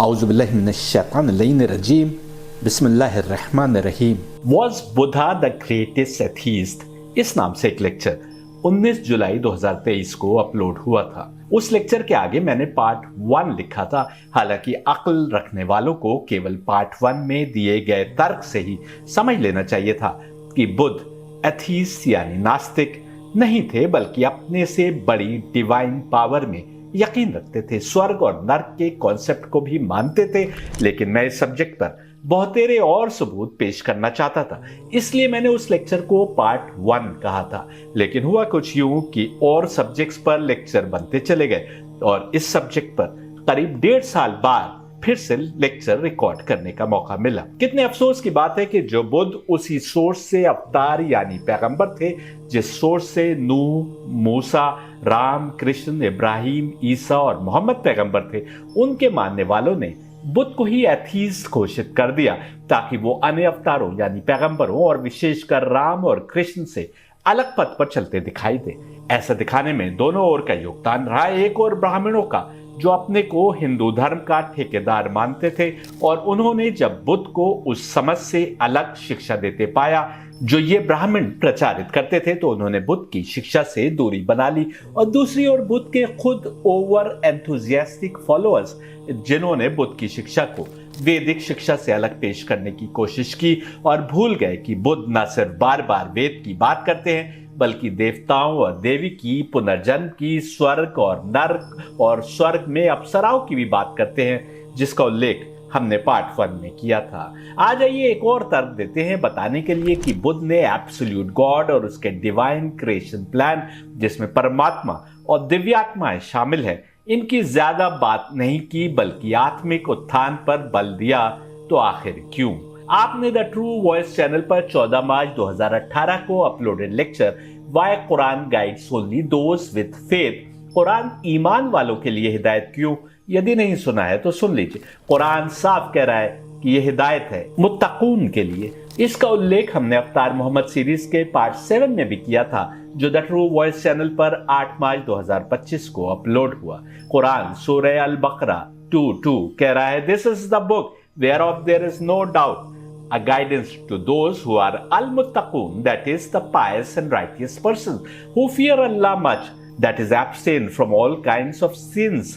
Auzubillahiminash-shaytanir-rajim. Bismillahir-rahmanir-rahim. Was Buddha the greatest atheist? इस नाम से एक लेक्चर 19 जुलाई 2023 को अपलोड हुआ था। उस लेक्चर के आगे मैंने पार्ट 1 लिखा था। हालांकि अक्ल रखने वालों को केवल पार्ट 1 में दिए गए तर्क से ही समझ लेना चाहिए था कि बुद्ध एथीस्ट यानी नास्तिक नहीं थे, बल्कि अपने से बड़ी डिवाइन पावर में यकीन रखते थे, स्वर्ग और नर्क के कॉन्सेप्ट को भी मानते थे। लेकिन मैं इस सब्जेक्ट पर बहुतेरे और सबूत पेश करना चाहता था, इसलिए मैंने उस लेक्चर को पार्ट 1 कहा था। लेकिन हुआ कुछ यूं कि और सब्जेक्ट्स पर लेक्चर बनते चले गए और इस सब्जेक्ट पर करीब 1.5 साल बाद फिर से लेक्चर रिकॉर्ड करने का मौका मिला। कितने अफसोस की बात है कि जो बुद्ध उसी सोर्स से अवतार यानी पैगंबर थे जिस सोर्स से नूह, मूसा, राम, कृष्ण, इब्राहिम, ईसा और मोहम्मद पैगंबर थे, उनके मानने वालों ने बुद्ध को ही एथीस्ट घोषित कर दिया ताकि वो अन्य अवतारों यानी पैगंबरों और विशेषकर राम और कृष्ण से अलग पथ पर चलते दिखाई दे। ऐसा दिखाने में दोनों ओर का योगदान रहा। एक और ब्राह्मणों का जो अपने को हिंदू धर्म का ठेकेदार मानते थे और उन्होंने जब बुद्ध को उस समझ से अलग शिक्षा देते पाया जो ये ब्राह्मण प्रचारित करते थे, तो उन्होंने बुद्ध की शिक्षा से दूरी बना ली। और दूसरी ओर बुद्ध के खुद ओवर एंथुजियास्टिक फॉलोअर्स जिन्होंने बुद्ध की शिक्षा को वैदिक शिक्षा से अलग पेश करने की कोशिश की और भूल गए कि बुद्ध न सिर्फ बार बार वेद की बात करते हैं बल्कि देवताओं और देवी की, पुनर्जन्म की, स्वर्ग और नर्क और स्वर्ग में अप्सराओं की भी बात करते हैं, जिसका उल्लेख हमने पार्ट 1 में किया था। आ जाइए एक और तर्क देते हैं बताने के लिए कि बुद्ध ने एब्सोल्यूट गॉड और उसके डिवाइन क्रिएशन प्लान जिसमें परमात्मा और दिव्यात्माएं शामिल है, इनकी ज्यादा बात नहीं की बल्कि आत्मिक उत्थान पर बल दिया। तो आखिर क्यों? आपने द ट्रू वॉइस चैनल पर 14 मार्च 2018 को अपलोडेड लेक्चर वाई Quran guides only those with faith, Quran ईमान वालों के लिए हिदायत क्यों, यदि नहीं सुना है तो सुन लीजिए। कुरान साफ कह रहा है कि यह हिदायत है मुत्तकून के लिए। इसका उल्लेख हमने अवतार मोहम्मद सीरीज के पार्ट 7 में भी किया था जो द ट्रू वॉइस चैनल पर 8 मार्च 2025 को अपलोड हुआ। कुरान सूरह अल बकरा 2:2 कह रहा है, this is the book whereof there is no doubt, a guidance to those who are al-muttaqun, that is the pious and righteous persons who fear Allah much, that is abstain from all kinds of sins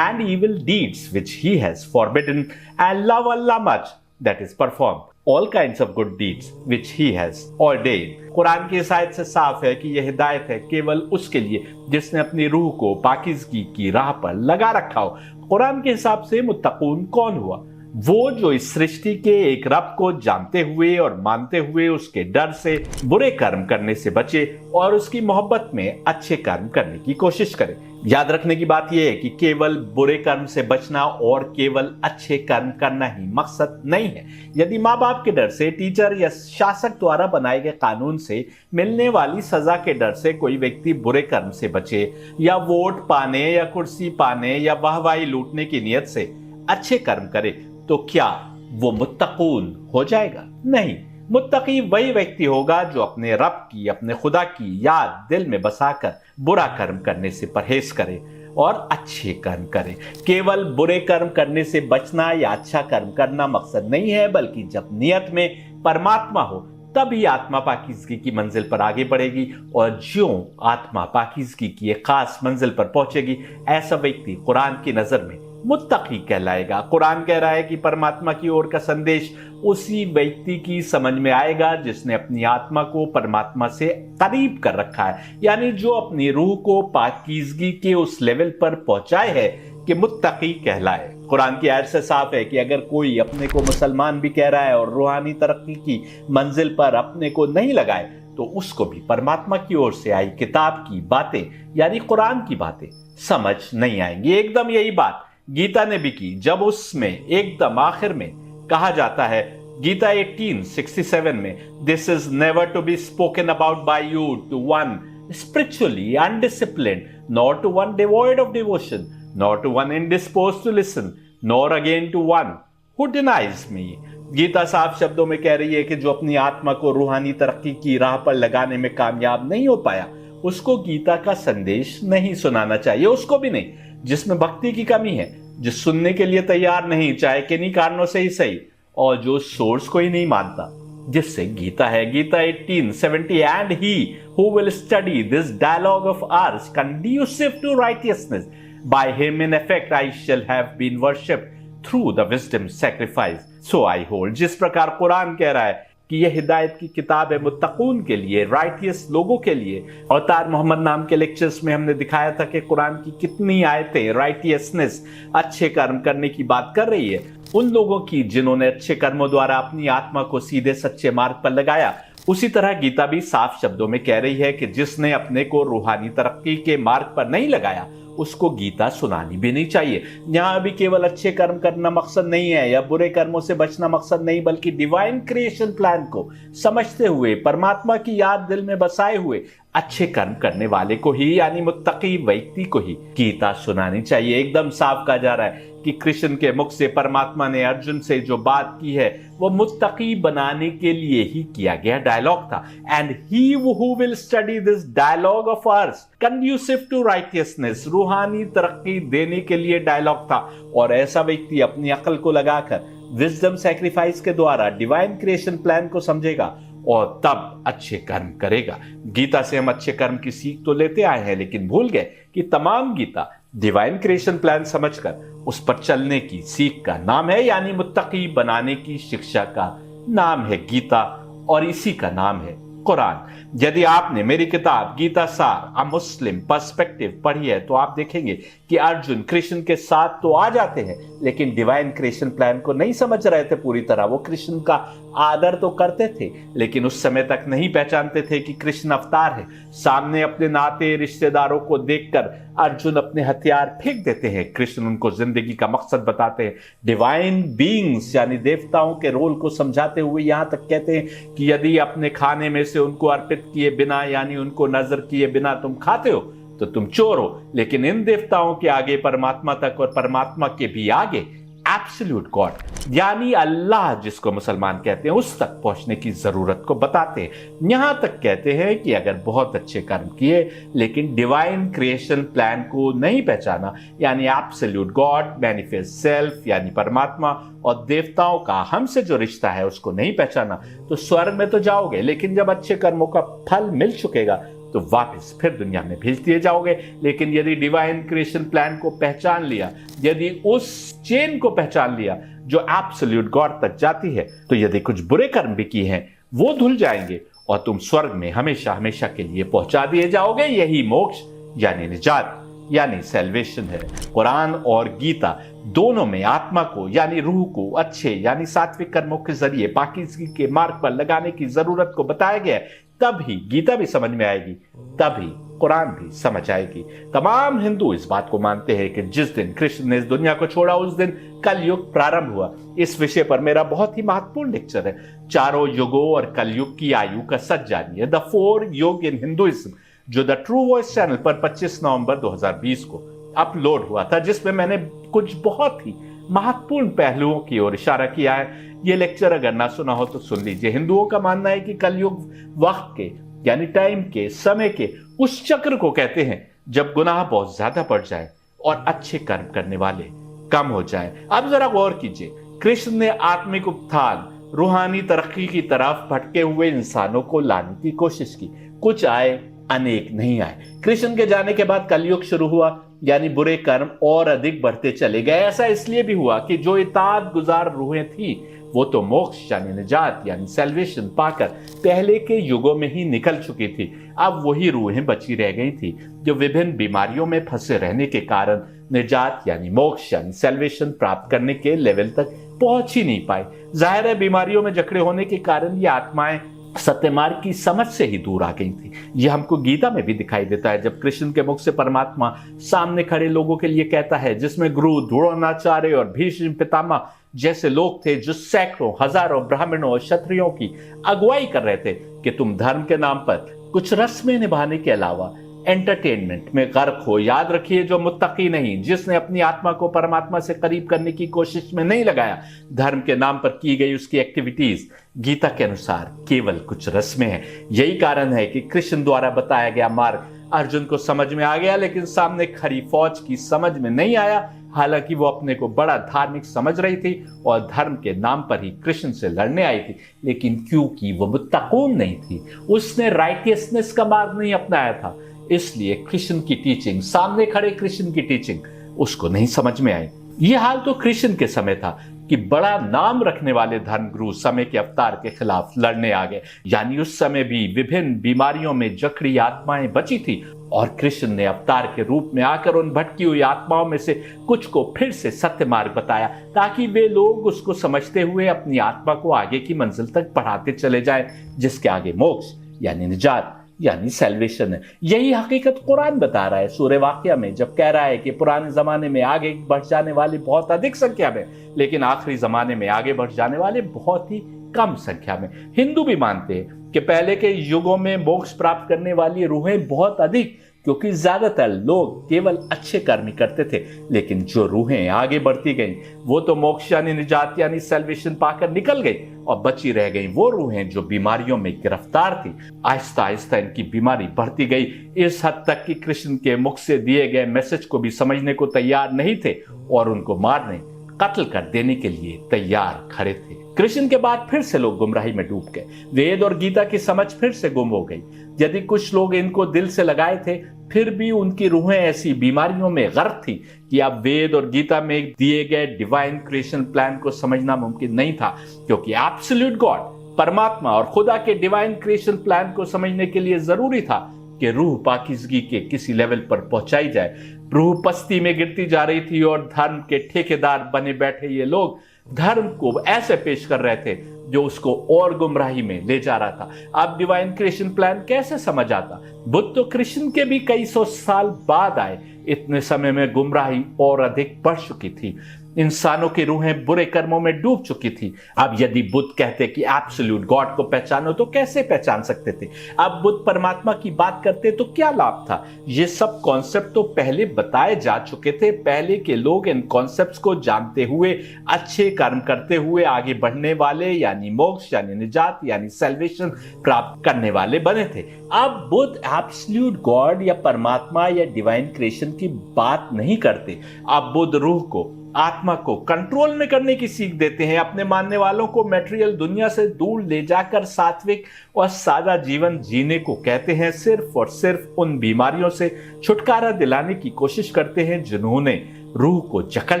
and evil deeds which he has forbidden, and love Allah much, that is perform all kinds of good deeds which he has ordained। Quran की इस आयत से साफ है कि यह हिदायत है केवल उसके लिए जिसने अपनी रूह को पाकीज़गी की राह पर लगा रखा हो। कुरान के हिसाब से मुत्तकून कौन हुआ? वो जो इस सृष्टि के एक रब को जानते हुए और मानते हुए उसके डर से बुरे कर्म करने से बचे और उसकी मोहब्बत में अच्छे कर्म करने की कोशिश करे। याद रखने की बात यह है कि केवल बुरे कर्म से बचना और केवल अच्छे कर्म करना ही मकसद नहीं है। यदि माँ बाप के डर से, टीचर या शासक द्वारा बनाए गए कानून से मिलने वाली सजा के डर से कोई व्यक्ति बुरे कर्म से बचे या वोट पाने या कुर्सी पाने या वाहवाही लूटने की नियत से अच्छे कर्म करे, तो क्या वो मुत्तकून हो जाएगा? नहीं, मुत्तकी वही व्यक्ति होगा जो अपने रब की, अपने खुदा की याद दिल में बसाकर बुरा कर्म करने से परहेज करे और अच्छे कर्म करे। केवल बुरे कर्म करने से बचना या अच्छा कर्म करना मकसद नहीं है, बल्कि जब नियत में परमात्मा हो तभी आत्मा पाकीज़गी की मंजिल पर आगे बढ़ेगी और ज्यों आत्मा पाकीज़गी की एक खास मंजिल पर पहुंचेगी, ऐसा व्यक्ति कुरान की नजर में मुत्तकी कहलाएगा। कुरान कह रहा है कि परमात्मा की ओर का संदेश उसी व्यक्ति की समझ में आएगा जिसने अपनी आत्मा को परमात्मा से करीब कर रखा है, यानी जो अपनी रूह को पाकीज़गी के उस लेवल पर पहुंचाए है कि मुत्तकी कहलाए। कुरान की आयत से साफ है कि अगर कोई अपने को मुसलमान भी कह रहा है और रूहानी तरक्की की मंजिल पर अपने को नहीं लगाए, तो उसको भी परमात्मा की ओर से आई किताब की बातें यानी कुरान की बातें समझ नहीं आएंगी। एकदम यही बात गीता ने भी की, जब उसमें एकदम आखिर में कहा जाता है गीता 18:67 में, this is never to be spoken about by you to one spiritually undisciplined, nor to one devoid of devotion, nor to one indisposed to listen, nor again to one who denies me. Gita साफ शब्दों में कह रही है कि जो अपनी आत्मा को रूहानी तरक्की की राह पर लगाने में कामयाब नहीं हो पाया, उसको गीता का संदेश नहीं सुनाना चाहिए। उसको भी नहीं जिसमें भक्ति की कमी है, जो सुनने के लिए तैयार नहीं, चाहे किन्हीं कारणों से ही सही, और जो सोर्स को ही नहीं मानता, जिससे गीता है, Gita 18:70, and he who will study this dialogue of ours conducive to righteousness, by him in effect I shall have been worshipped through the wisdom sacrifice, so I hold. जिस प्रकार कुरान कह रहा है कि यह हिदायत की किताब है मुत्तकून के लिए, राइटियस लोगों के लिए। अवतार मोहम्मद नाम के लेक्चर्स में हमने दिखाया था कि कुरान की कितनी आयतें राइटियसनेस, अच्छे कर्म करने की बात कर रही है, उन लोगों की जिन्होंने अच्छे कर्मों द्वारा अपनी आत्मा को सीधे सच्चे मार्ग पर लगाया। उसी तरह गीता भी साफ शब्दों में कह रही है कि जिसने अपने को रूहानी तरक्की के मार्ग पर नहीं लगाया, उसको गीता सुनानी भी नहीं चाहिए। यहां भी केवल अच्छे कर्म करना मकसद नहीं है या बुरे कर्मों से बचना मकसद नहीं, बल्कि डिवाइन क्रिएशन प्लान को समझते हुए, परमात्मा की याद दिल में बसाए हुए अच्छे कर्म करने वाले को ही, यानी मुत्तकी व्यक्ति को ही गीता सुनानी चाहिए। एकदम साफ कहा जा रहा है कि कृष्ण के मुख से परमात्मा ने अर्जुन से जो बात की है वो मुत्तकी बनाने के लिए ही किया गया डायलॉग था। And he who will study this dialogue of ours conducive to righteousness, रूहानी तरक्की देने के लिए डायलॉग था। और ऐसा व्यक्ति अपनी अकल को लगाकर विजडम सैक्रिफाइस के द्वारा डिवाइन क्रिएशन प्लान को समझेगा और तब अच्छे कर्म करेगा। गीता से हम अच्छे कर्म की सीख तो लेते आए हैं, लेकिन भूल गए कि तमाम गीता डिवाइन क्रिएशन प्लान समझकर उस पर चलने की सीख का नाम है, यानी मुत्तकी बनाने की शिक्षा का नाम है गीता, और इसी का नाम है कुरान। यदि आपने मेरी किताब गीता सार अ मुस्लिम पर्सपेक्टिव पढ़ी है तो आप देखेंगे कि अर्जुन कृष्ण के साथ तो आ जाते हैं, लेकिन डिवाइन क्रिएशन प्लान को नहीं समझ रहे थे पूरी तरह। वो कृष्ण का आदर तो करते थे, लेकिन उस समय तक नहीं पहचानते थे कि कृष्ण अवतार है। सामने अपने नाते रिश्तेदारों को देखकर अर्जुन अपने हथियार फेंक देते हैं। कृष्ण उनको जिंदगी का मकसद बताते हैं, डिवाइन बीइंग्स यानी देवताओं के रोल को समझाते हुए यहां तक कहते हैं कि यदि अपने खाने में से उनको अर्पित किए बिना, यानी उनको नजर किए बिना तुम खाते हो तो तुम चोर हो, लेकिन इन देवताओं के आगे परमात्मा तक और परमात्मा के भी आगे एब्सोल्यूट गॉड यानी अल्लाह जिसको मुसलमान कहते हैं उस तक पहुंचने की जरूरत को बताते हैं। यहां तक कहते हैं कि अगर बहुत अच्छे कर्म किए लेकिन डिवाइन क्रिएशन प्लान को नहीं पहचाना, यानी एब्सोल्यूट गॉड, मैनिफेस्ट सेल्फ यानी परमात्मा और देवताओं का हमसे जो रिश्ता है उसको नहीं पहचाना, तो स्वर्ग में तो जाओगे, लेकिन जब अच्छे कर्मों का फल मिल चुकेगा तो वापस फिर दुनिया में भेजते जाओगे। लेकिन यदि डिवाइन क्रिएशन प्लान को पहचान लिया, यदि उस चेन को पहचान लिया जो एब्सोल्यूट गॉड तक जाती है, तो यदि कुछ बुरे कर्म भी किए हैं वो धुल जाएंगे और तुम स्वर्ग में हमेशा हमेशा के लिए पहुंचा दिए जाओगे। यही मोक्ष यानी निजात यानी सैल्वेशन है। कुरान और गीता दोनों में आत्मा को यानी रूह को अच्छे यानी सात्विक कर्मों के जरिए पाकीज़गी के मार्ग पर लगाने की जरूरत को बताया गया है। तभी गीता भी समझ में आएगी, तभी कुरान भी समझ आएगी। तमाम हिंदू इस बात को मानते हैं कि जिस दिन कृष्ण ने इस दुनिया को छोड़ा उस दिन कलयुग प्रारंभ हुआ। इस विषय पर मेरा बहुत ही महत्वपूर्ण लेक्चर है, चारों युगों और कलयुग की आयु का सच जानिए, द 4 युग इन हिंदुइज्म, जो द ट्रू वॉइस चैनल पर 25 नवंबर 2020 को अपलोड हुआ था, जिसमें मैंने कुछ बहुत ही महत्वपूर्ण पहलुओं की ओर इशारा किया है। ये लेक्चर अगर ना सुना हो तो सुन लीजिए। हिंदुओं का मानना है कि कलयुग वक्त के यानी टाइम के, समय के उस चक्र को कहते हैं जब गुनाह बहुत ज्यादा बढ़ जाए और अच्छे कर्म करने वाले कम हो जाए। अब जरा गौर कीजिए, कृष्ण ने आत्मिक उत्थान, रूहानी तरक्की की तरफ भटके हुए इंसानों को लाने की कोशिश की। कुछ आए, अनेक नहीं आए। कृष्ण के जाने के बाद कलयुग शुरू हुआ, यानी बुरे कर्म और अधिक बढ़ते चले गए। ऐसा इसलिए भी हुआ कि जो इताअत गुजार रूहें थी वो तो मोक्ष यानी निजात यानी सैल्वेशन पाकर पहले के युगों में ही निकल चुकी थी। अब वही रूहें बची रह गई थी जो विभिन्न बीमारियों में फंसे रहने के कारण निजात यानी मोक्ष यानी सैल्वेशन प्राप्त करने के लेवल तक पहुंच ही नहीं पाए। जाहिर है बीमारियों में जकड़े होने के कारण ये आत्माएं सत्य मार्ग की समझ से ही दूर आ गई थी। यह हमको गीता में भी दिखाई देता है, जब कृष्ण के मुख से परमात्मा सामने खड़े लोगों के लिए कहता है, जिसमें गुरु, द्रोणाचार्य और भीष्म पितामह जैसे लोग थे जो सैकड़ों, हजारों ब्राह्मणों और क्षत्रियों की अगुवाई कर रहे थे कि तुम धर्म के नाम पर कुछ रस्में निभाने के अलावा एंटरटेनमेंट में गर्क हो। याद रखिए, जो मुत्तकी नहीं, जिसने अपनी आत्मा को परमात्मा से करीब करने की कोशिश में नहीं लगाया, धर्म के नाम पर की गई उसकी एक्टिविटीज गीता के अनुसार केवल कुछ रस्में हैं। यही कारण है कि कृष्ण द्वारा बताया गया मार्ग अर्जुन को समझ में आ गया, लेकिन सामने खड़ी फौज की समझ में नहीं आया। हालांकि वो अपने को बड़ा धार्मिक समझ रही थी और धर्म के नाम पर ही कृष्ण से लड़ने आई थी, लेकिन क्योंकि वो मुत्तकून नहीं थी, उसने राइटियसनेस का मार्ग नहीं अपनाया था, इसलिए कृष्ण की टीचिंग, सामने खड़े कृष्ण की टीचिंग उसको नहीं समझ में आई। यह हाल तो कृष्ण के समय था कि बड़ा नाम रखने वाले धर्मगुरु समय के अवतार के खिलाफ लड़ने आ गए। यानी उस समय भी विभिन्न बीमारियों में जकड़ी आत्माएं बची थी और कृष्ण ने अवतार के रूप में आकर उन भटकी हुई आत्माओं में से कुछ को फिर से सत्य मार्ग बताया, ताकि वे लोग उसको समझते हुए अपनी आत्मा को आगे की मंजिल तक बढ़ाते चले जाएं, जिसके आगे मोक्ष यानी निजात यानी सैल्वेशन है। यही हकीकत कुरान बता रहा है सूरह वाक़िया में, जब कह रहा है कि पुराने जमाने में आगे बढ़ जाने वाले बहुत अधिक संख्या में, लेकिन आखिरी जमाने में आगे बढ़ जाने वाले बहुत ही कम संख्या में। हिंदू भी मानते हैं कि पहले के युगों में मोक्ष प्राप्त करने वाली रूहें बहुत अधिक, क्योंकि ज्यादातर लोग केवल अच्छे कर्म करते थे, लेकिन जो रूहें आगे बढ़ती गईं वो तो मोक्ष यानी निजात यानी सैल्वेशन पाकर निकल गई, और बची रह गई वो रूहें जो बीमारियों में गिरफ्तार थी। आहिस्ता आहिस्ता इनकी बीमारी बढ़ती गई, इस हद तक कि कृष्ण के मुख से दिए गए मैसेज को भी समझने को तैयार नहीं थे और उनको मारने, कत्ल कर देने के लिए तैयार खड़े थे। कृष्ण के बाद फिर से लोग गुमराही में डूब गए, वेद और गीता की समझ फिर से गुम हो गई। यदि कुछ लोग इनको दिल से लगाए थे, फिर भी उनकी रूहें ऐसी बीमारियों में गर्क थी कि अब वेद और गीता में दिए गए डिवाइन क्रिएशन प्लान को समझना मुमकिन नहीं था, क्योंकि एब्सोल्यूट गॉड, परमात्मा और खुदा के डिवाइन क्रिएशन प्लान को समझने के लिए जरूरी था कि रूह पाकीज़गी के किसी लेवल पर पहुंचाई जाए। रूह पस्ती में गिरती जा रही थी और धर्म के ठेकेदार बने बैठे ये लोग धर्म को ऐसे पेश कर रहे थे जो उसको और गुमराही में ले जा रहा था। अब डिवाइन क्रिएशन प्लान कैसे समझ आता? बुद्ध तो कृष्ण के भी कई सौ साल बाद आए, इतने समय में गुमराही और अधिक बढ़ चुकी थी, इंसानों की रूहें बुरे कर्मों में डूब चुकी थी। अब यदि बुद्ध कहते कि एब्सोल्यूट गॉड को पहचानो, तो कैसे पहचान सकते थे? अब बुद्ध परमात्मा की बात करते तो क्या लाभ था? ये सब कॉन्सेप्ट तो पहले बताए जा चुके थे। पहले के लोग इन कॉन्सेप्ट्स को जानते हुए अच्छे कर्म करते हुए आगे बढ़ने वाले यानी मोक्ष यानी निजात यानी सैल्वेशन प्राप्त करने वाले बने थे। अब बुद्ध एब्सोल्यूट गॉड या परमात्मा या डिवाइन क्रिएशन की बात नहीं करते। अब बुद्ध रूह को, आत्मा को कंट्रोल में करने की सीख देते हैं। अपने मानने वालों को मटेरियल दुनिया से दूर ले जाकर सात्विक और सादा जीवन जीने को कहते हैं। सिर्फ और सिर्फ उन बीमारियों से छुटकारा दिलाने की कोशिश करते हैं जिन्होंने रूह को जकड़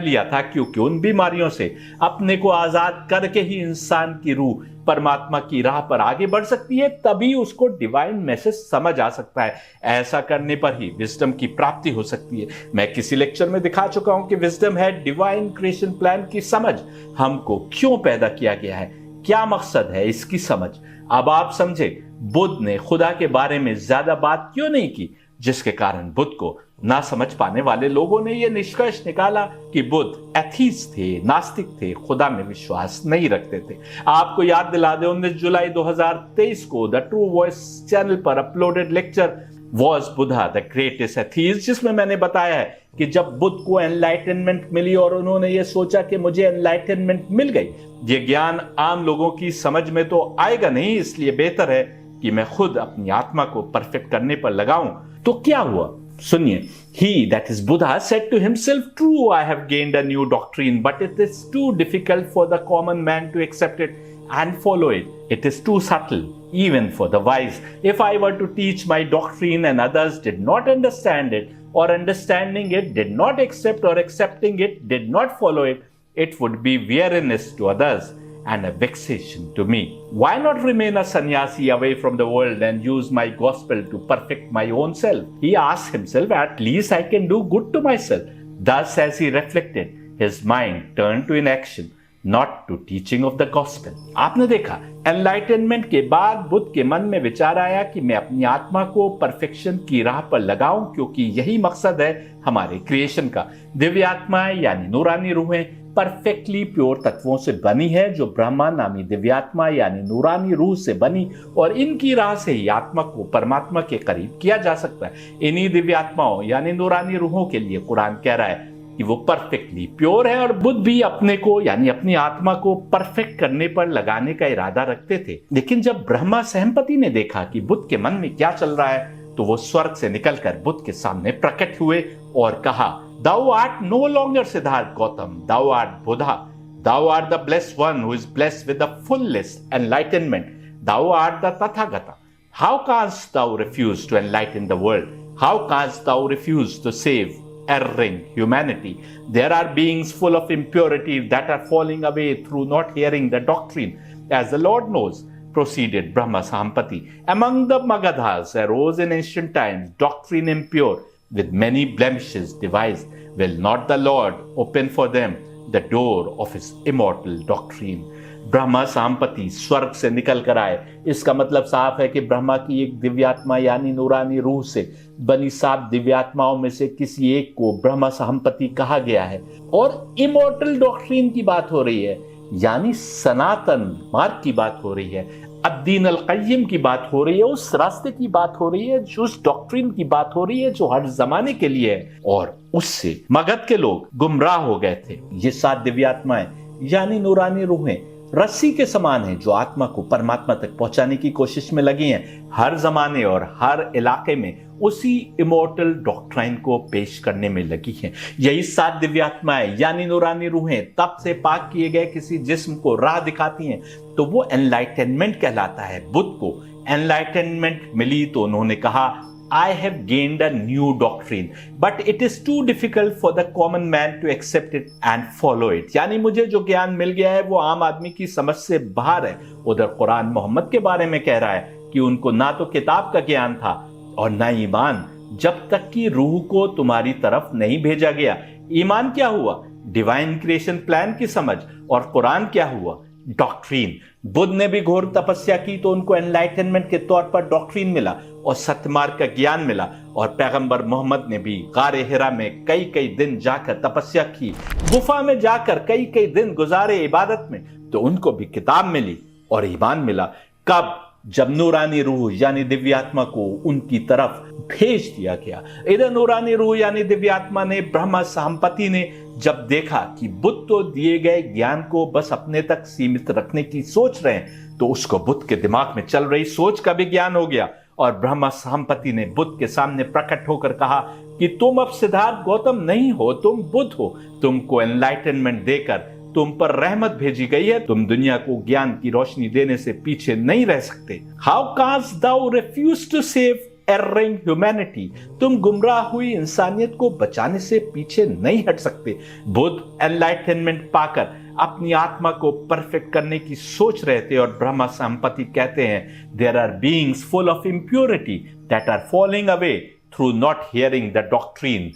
लिया था, क्योंकि उन बीमारियों से अपने को आजाद करके ही इंसान की रूह परमात्मा की राह पर आगे बढ़ सकती है, तभी उसको डिवाइन मैसेज समझ आ सकता है। ऐसा करने पर ही विजडम की प्राप्ति हो सकती है। मैं किसी लेक्चर में दिखा चुका हूं कि विजडम है डिवाइन क्रिएशन प्लान की समझ। हमको क्यों पैदा किया गया है, क्या मकसद है इसकी समझ। अब आप समझे बुद्ध ने खुदा के बारे में ज्यादा बात क्यों नहीं की, जिसके कारण बुद्ध को ना समझ पाने वाले लोगों ने यह निष्कर्ष निकाला कि बुद्ध एथीस्ट थे, नास्तिक थे, खुदा में विश्वास नहीं रखते थे। आपको याद दिला दे, 19 जुलाई 2023 को द ट्रू वॉइस चैनल पर uploaded lecture was Buddha the greatest atheist, जिसमें मैंने बताया है कि जब बुद्ध को एनलाइटनमेंट मिली और उन्होंने ये सोचा कि मुझे एनलाइटनमेंट मिल गई, ये ज्ञान आम लोगों की समझ में तो आएगा नहीं, इसलिए बेहतर है कि मैं खुद अपनी आत्मा को परफेक्ट करने पर लगाऊं। तो क्या हुआ सुनिए। He, that is Buddha, said to himself, "True, I have gained a new doctrine, but it is too difficult for the common man to accept it and follow it. It is too subtle, even for the wise. If I were to teach my doctrine and others did not understand it, or understanding it did not accept, or accepting it did not follow it, it would be weariness to others and a vexation to me. Why not remain a sannyasi away from the world and use my gospel to perfect my own self?" He asked himself, "At least I can do good to myself." Thus, as he reflected, his mind turned to inaction, not to teaching of the gospel. आपने देखा, enlightenment के बाद बुद्ध के मन में विचार आया कि मैं अपनी आत्मा को परफेक्शन की राह पर लगाऊं, क्योंकि यही मकसद है हमारे क्रिएशन का। दिव्य आत्माएं यानी नूरानी रूहें परफेक्टली प्योर तत्वों से बनी है, जो ब्रह्मा नामी दिव्यात्मा यानी नूरानी रूह से बनी, और इनकी राह से ही आत्मा को परमात्मा के करीब किया जा सकता है। इन्हीं दिव्यात्माओं यानी नूरानी रूहों के लिए कुरान कह रहा है कि वो परफेक्टली प्योर है, और बुद्ध भी अपने को यानी अपनी आत्मा को परफेक्ट करने पर लगाने का इरादा रखते थे। लेकिन जब ब्रह्मा सहमपति ने देखा कि बुद्ध के मन में क्या चल रहा है, तो वो स्वर्ग से निकलकर बुद्ध के सामने प्रकट हुए और कहा, Thou art no longer Siddhartha Gautam, thou art Buddha, thou art the blessed one who is blessed with the fullest enlightenment, thou art the Tathagata. How canst thou refuse to enlighten the world? How canst thou refuse to save erring humanity? There are beings full of impurity that are falling away through not hearing the doctrine. As the Lord knows, proceeded Brahma Sampati, among the Magadhas arose in ancient times doctrine impure, with many blemishes devised. Will not the Lord open for them the door of his immortal doctrine? Brahma सांपति स्वर्ग से निकल कर आए। इसका मतलब साफ है कि ब्रह्मा की एक दिव्यात्मा यानी नूरानी रूह से बनी 7 दिव्यात्माओं में से किसी एक को ब्रह्मा सांपति कहा गया है। और इमोर्टल डॉक्ट्रिन की बात हो रही है, यानी सनातन मार्ग की बात हो रही है, अद्दीन अल क़य्यिम की बात हो रही है, उस रास्ते की बात हो रही है, जो उस डॉक्ट्रिन की बात हो रही है जो हर जमाने के लिए है। और उससे मगध के लोग गुमराह हो गए थे। ये 7 दिव्यात्माएं यानी नूरानी रूहें रस्सी के समान है जो आत्मा को परमात्मा तक पहुंचाने की कोशिश में लगी हैं। हर जमाने और हर इलाके में उसी इमोर्टल डॉक्ट्राइन को पेश करने में लगी हैं। यही 7 दिव्यात्माएं यानी नूरानी रूहें तप से पाक किए गए किसी जिस्म को राह दिखाती हैं, तो वो एनलाइटनमेंट कहलाता है। बुद्ध को एनलाइटनमेंट मिली तो उन्होंने कहा, I have gained a new doctrine, but it is too difficult for the common man to accept it and follow it. यानी मुझे जो ज्ञान मिल गया है वो आम आदमी की समझ से बाहर है। उधर कुरान मोहम्मद के बारे में कह रहा है कि उनको ना तो किताब का ज्ञान था और ना ईमान, जब तक कि रूह को तुम्हारी तरफ नहीं भेजा गया। ईमान क्या हुआ? डिवाइन क्रिएशन प्लान की समझ। और कुरान क्या हुआ? डॉक्ट्रीन। बुद्ध ने भी घोर तपस्या की तो उनको एनलाइटनमेंट के तौर पर डॉक्ट्रीन मिला और सत्यमार्ग का ज्ञान मिला। और पैगंबर मोहम्मद ने भी गारे हिरा में कई कई दिन जाकर तपस्या की, गुफा में जाकर कई कई दिन गुजारे इबादत में, तो उनको भी किताब मिली और ईमान मिला। कब? जब नूरानी रूह यानी दिव्यात्मा को उनकी तरफ भेज दिया गया। इधर नूरानी रूह यानी दिव्यात्मा ने, ब्रह्मा सांपति ने जब देखा कि बुद्ध तो दिए गए ज्ञान को बस अपने तक सीमित रखने की सोच रहे हैं, तो उसको बुद्ध के दिमाग में चल रही सोच का भी ज्ञान हो गया। और ब्रह्मा सांपति ने बुद्ध के सामने प्रकट होकर कहा कि तुम अब सिद्धार्थ गौतम नहीं हो, तुम बुद्ध हो। तुमको एनलाइटनमेंट देकर तुम पर रहमत भेजी गई है, तुम दुनिया को ज्ञान की रोशनी देने से पीछे नहीं रह सकते। How canst thou refuse to save erring humanity? तुम गुमराह हुई इंसानियत को बचाने से पीछे नहीं हट सकते। बुद्ध एनलाइटनमेंट पाकर अपनी आत्मा को परफेक्ट करने की सोच रहे थे और ब्रह्मा संपत्ति कहते हैं, there are beings full of impurity that are falling away through not hearing the doctrine.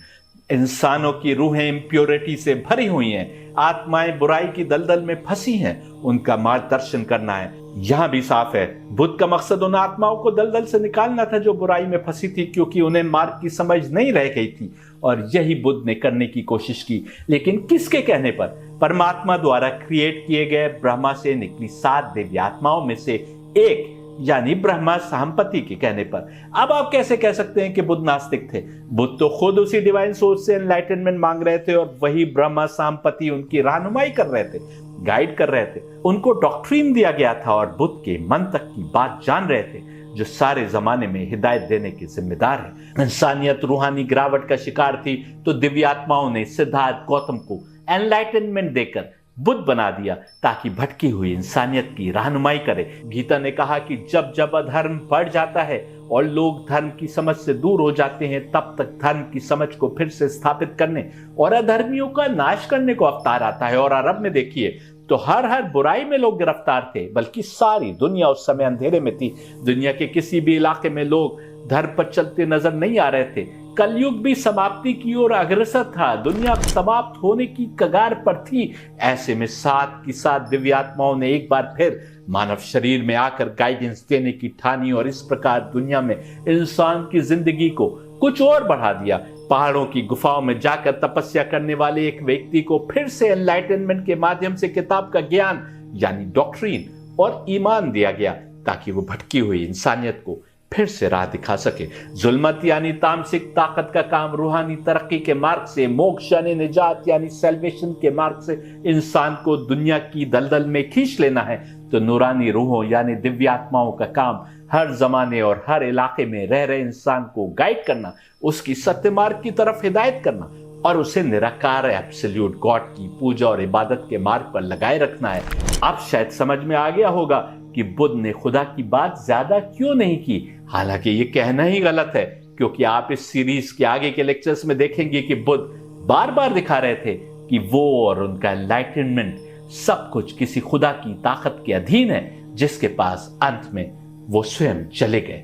इंसानों की रूहें इंप्योरिटी से भरी हुई हैं, आत्माएं बुराई की दलदल में फंसी हैं, उनका मार्गदर्शन करना है। यहां भी साफ है, बुद्ध का मकसद उन आत्माओं को दलदल से निकालना था जो बुराई में फंसी थी, क्योंकि उन्हें मार्ग की समझ नहीं रह गई थी। और यही बुद्ध ने करने की कोशिश की, लेकिन किसके कहने पर? परमात्मा द्वारा क्रिएट किए गए ब्रह्मा से निकली 7 दिव्यात्माओं में से एक यानी ब्रह्मा सांपति के कहने पर। अब आप कैसे कह सकते हैं कि बुद्ध नास्तिक थे? बुद्ध तो खुद उसी डिवाइन सोर्स से एनलाइटनमेंट मांग रहे थे और वही ब्रह्मा सांपति उनकी रहनुमाई कर रहे थे, गाइड कर रहे थे। उनको डॉक्ट्रीन दिया गया था और बुद्ध के मन तक की बात जान रहे थे, जो सारे जमाने में हिदायत देने के जिम्मेदार है। इंसानियत रूहानी गिरावट का शिकार थी, तो दिव्यात्माओं ने सिद्धार्थ गौतम को एनलाइटनमेंट देकर बुद्ध बना दिया ताकि भटकी हुई इंसानियत की रहनुमाई करे। गीता ने कहा कि जब जब अधर्म बढ़ जाता है और लोग धर्म की समझ से दूर हो जाते हैं, तब तक धर्म की समझ को फिर से स्थापित करने और अधर्मियों का नाश करने को अवतार आता है। और अरब में देखिए तो हर बुराई में लोग गिरफ्तार थे, बल्कि सारी दुनिया उस समय अंधेरे में थी। दुनिया के किसी भी इलाके में लोग धर्म पर चलते नजर नहीं आ रहे थे। कलयुग भी समाप्ति की ओर अग्रसर था, दुनिया समाप्त होने की कगार पर थी। ऐसे में 7 की 7 दिव्यात्माओं ने एक बार फिर मानव शरीर में आकर गाइडेंस देने की ठानी और इस प्रकार दुनिया में इंसान की जिंदगी को कुछ और बढ़ा दिया। पहाड़ों की गुफाओं में जाकर तपस्या करने वाले एक व्यक्ति को फिर से एनलाइटनमेंट के माध्यम से किताब का ज्ञान यानी डॉक्ट्रीन और ईमान दिया गया, ताकि वो भटकी हुई इंसानियत को फिर से राह दिखा सके। जुल्मत यानी तामसिक ताकत का काम रूहानी तरक्की के मार्ग से, मोक्ष यानी निजात यानी सेल्वेशन के मार्ग से इंसान को दुनिया की दलदल में खींच लेना है, तो नूरानी रूहों यानी दिव्यात्माओं का काम हर जमाने और हर इलाके में रह रहे इंसान को गाइड करना, उसकी सत्य मार्ग की तरफ हिदायत करना और उसे निराकार एब्सोल्यूट गॉड की पूजा और इबादत के मार्ग पर लगाए रखना है। अब शायद समझ में आ गया होगा कि बुद्ध ने खुदा की बात ज्यादा क्यों नहीं की। हालांकि ये कहना ही गलत है, क्योंकि आप इस सीरीज के आगे के लेक्चर्स में देखेंगे कि बुद्ध बार बार दिखा रहे थे कि वो और उनका एनलाइटनमेंट सब कुछ किसी खुदा की ताकत के अधीन है, जिसके पास अंत में वो स्वयं चले गए।